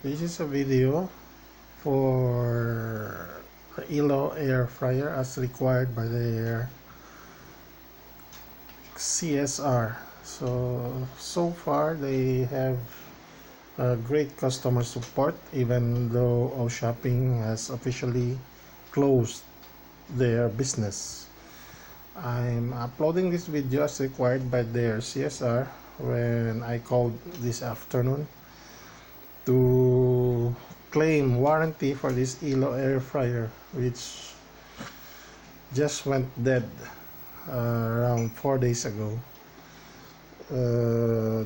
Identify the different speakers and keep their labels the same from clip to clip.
Speaker 1: This is a video for the ILO air fryer as required by their CSR. So far they have great customer support, even though Shopping has officially closed their business. I'm uploading this video as required by their CSR when I called this afternoon to claim warranty for this ILO air fryer, which just went dead around 4 days ago.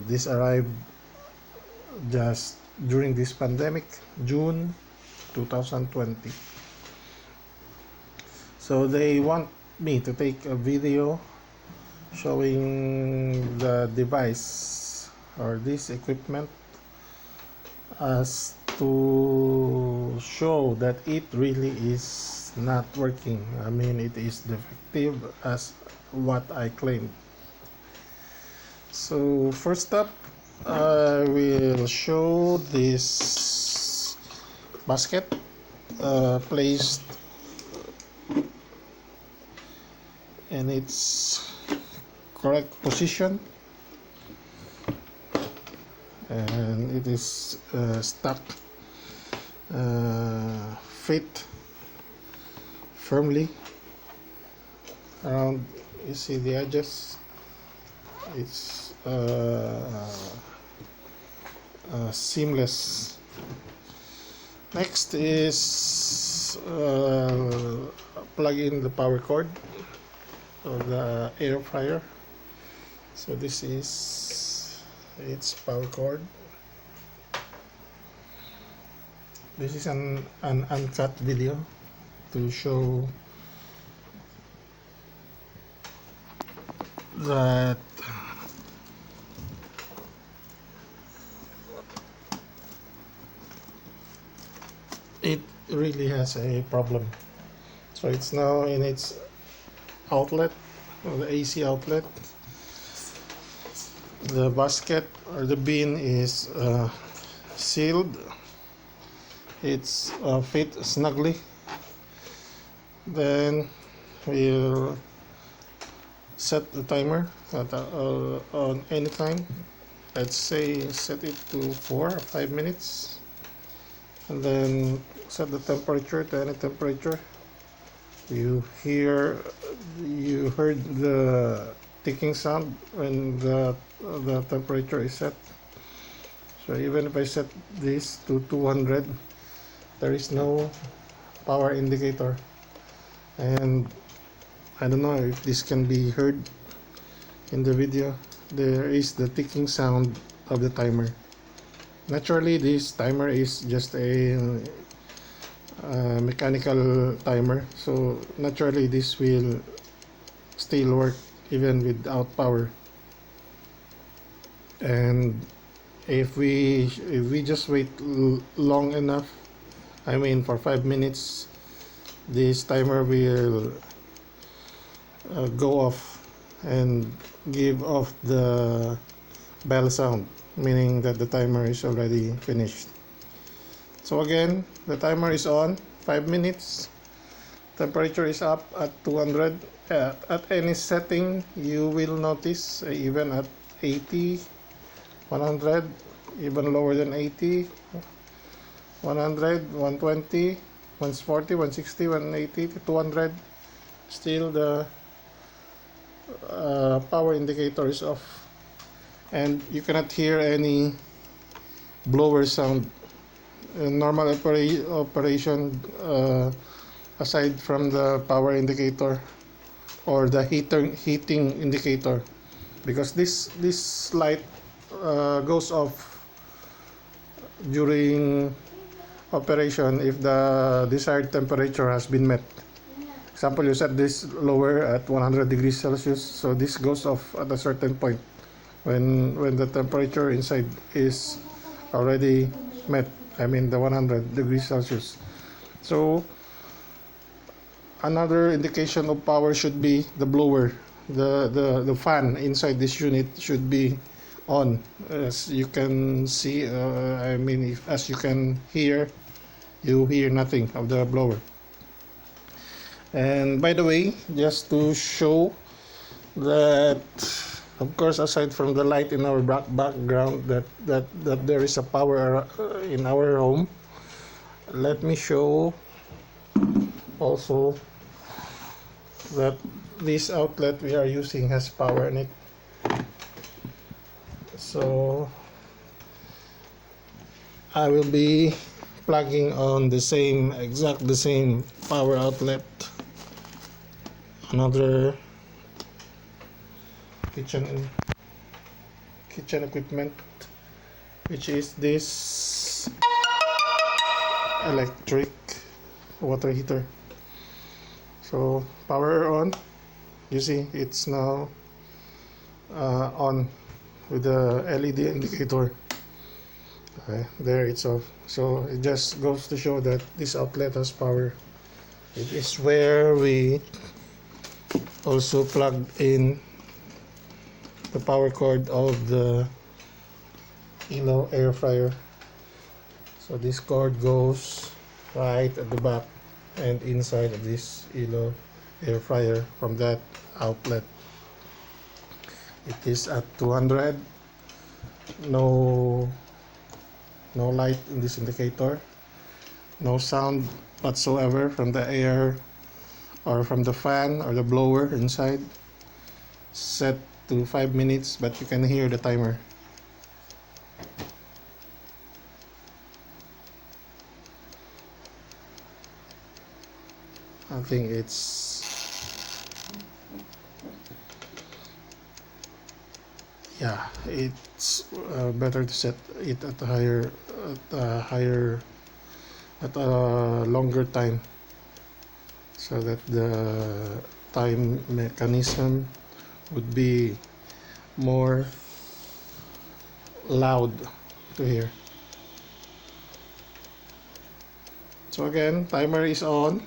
Speaker 1: This arrived just during this pandemic, June 2020. So they want me to take a video showing the device or this equipment as to show that it really is not working. I mean, it is defective as what I claimed. So first up, I will show this basket placed in its correct position, and it is stuck fit firmly around. You see the edges, it's seamless. Next is plug in the power cord of the air fryer. So this is its power cord. This is an uncut video to show that it really has a problem. So it's now in its outlet, or the AC outlet. The basket or the bin is sealed. It's fit snugly. Then we'll set the timer at on any time. Let's say set it to 4 or 5 minutes, and then set the temperature to any temperature. You heard the ticking sound when the temperature is set. So even if I set this to 200, there is no power indicator, and I don't know if this can be heard in the video. There is the ticking sound of the timer. Naturally, this timer is just a mechanical timer, so naturally this will still work even without power. And if we just wait long enough, I mean for 5 minutes, this timer will go off and give off the bell sound, meaning that the timer is already finished. So again, the timer is on, 5 minutes, temperature is up at 200. At any setting you will notice, even at 80, 100, even lower than 80, 100, 120, 140, 160, 180, 200, still the power indicator is off, and you cannot hear any blower sound. Normal operation, aside from the power indicator or the heating indicator, because this light goes off during operation if the desired temperature has been met. Example, you set this lower at 100 degrees Celsius, so this goes off at a certain point when the temperature inside is already met, I mean the 100 degrees Celsius. So another indication of power should be the blower. The fan inside this unit should be on. As you can see, I mean, as you can hear, you hear nothing of the blower. And by the way, just to show that, of course, aside from the light in our background, that there is a power in our home, let me show also that this outlet we are using has power in it. So I will be plugging on the same power outlet, another kitchen equipment, which is this electric water heater. So power on, you see it's now on with the LED indicator. Okay, there it's off. So it just goes to show that this outlet has power. It is where we also plugged in the power cord of the ILO air fryer. So this cord goes right at the back and inside of this ILO air fryer from that outlet. It is at 200. No light in this indicator. No sound whatsoever from the air or from the fan or the blower inside. Set to 5 minutes, but you can hear the timer. I think it's, yeah, it's better to set it at a longer time, so that the time mechanism would be more loud to hear. So again, timer is on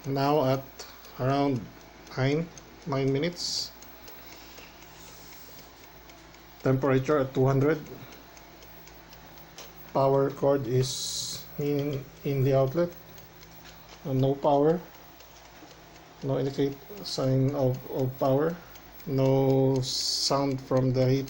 Speaker 1: now at around 9 minutes. Temperature at 200. Power cord is in the outlet. No power. No indicate sign of power. No sound from the heater.